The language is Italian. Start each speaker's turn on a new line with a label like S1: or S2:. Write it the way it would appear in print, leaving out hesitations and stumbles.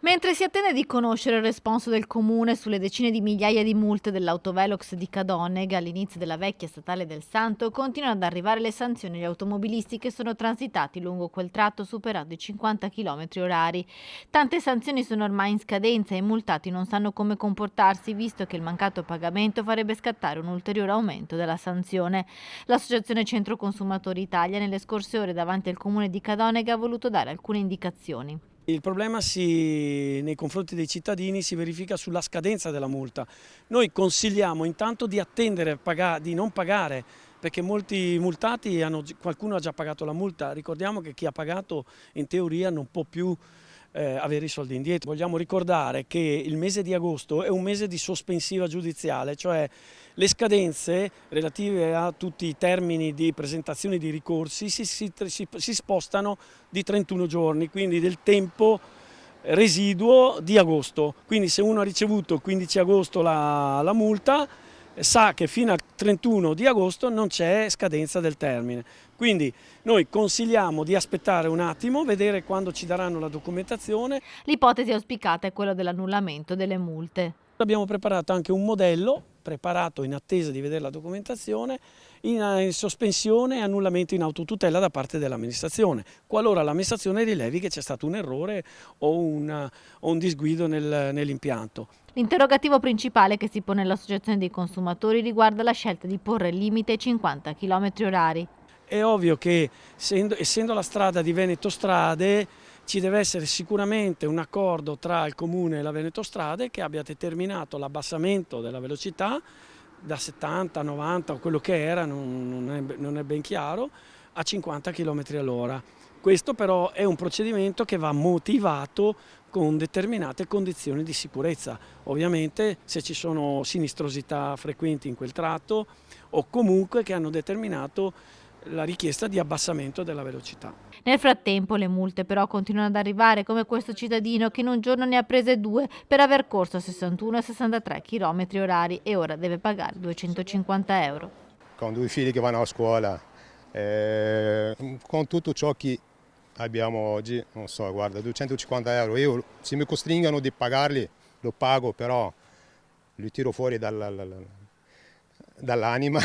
S1: Mentre si attende di conoscere il responso del comune sulle decine di migliaia di multe dell'autovelox di Cadonega all'inizio della vecchia statale del Santo, continuano ad arrivare le sanzioni agli automobilisti che sono transitati lungo quel tratto superando i 50 km orari. Tante sanzioni sono ormai in scadenza e i multati non sanno come comportarsi, visto che il mancato pagamento farebbe scattare un ulteriore aumento della sanzione. L'associazione Centro Consumatori Italia nelle scorse ore davanti al comune di Cadonega ha voluto dare alcune indicazioni.
S2: Il problema nei confronti dei cittadini si verifica sulla scadenza della multa. Noi consigliamo intanto di attendere, di non pagare, perché molti multati, qualcuno ha già pagato la multa. Ricordiamo che chi ha pagato in teoria non può più avere i soldi indietro. Vogliamo ricordare che il mese di agosto è un mese di sospensiva giudiziale, cioè le scadenze relative a tutti i termini di presentazione di ricorsi si spostano di 31 giorni, quindi del tempo residuo di agosto. Quindi se uno ha ricevuto il 15 agosto la multa, sa che fino al 31 di agosto non c'è scadenza del termine. Quindi noi consigliamo di aspettare un attimo, vedere quando ci daranno la documentazione.
S1: L'ipotesi auspicata è quella dell'annullamento delle multe.
S2: Abbiamo preparato anche un modello, preparato in attesa di vedere la documentazione, in sospensione e annullamento in autotutela da parte dell'amministrazione, qualora l'amministrazione rilevi che c'è stato un errore o un disguido nell'impianto.
S1: L'interrogativo principale che si pone l'associazione dei consumatori riguarda la scelta di porre il limite ai 50 km orari.
S2: È ovvio che essendo la strada di Veneto Strade ci deve essere sicuramente un accordo tra il Comune e la Veneto Strade che abbia determinato l'abbassamento della velocità da 70 a 90 o quello che era, non è ben chiaro, a 50 km all'ora. Questo però è un procedimento che va motivato con determinate condizioni di sicurezza. Ovviamente se ci sono sinistrosità frequenti in quel tratto o comunque che hanno determinato la richiesta di abbassamento della velocità.
S1: Nel frattempo le multe però continuano ad arrivare, come questo cittadino che in un giorno ne ha prese 2 per aver corso a 61 e 63 km orari e ora deve pagare 250 euro.
S3: Con 2 figli che vanno a scuola, con tutto ciò che abbiamo oggi, non so, guarda, 250 euro, io se mi costringono di pagarli lo pago, però li tiro fuori dall'anima.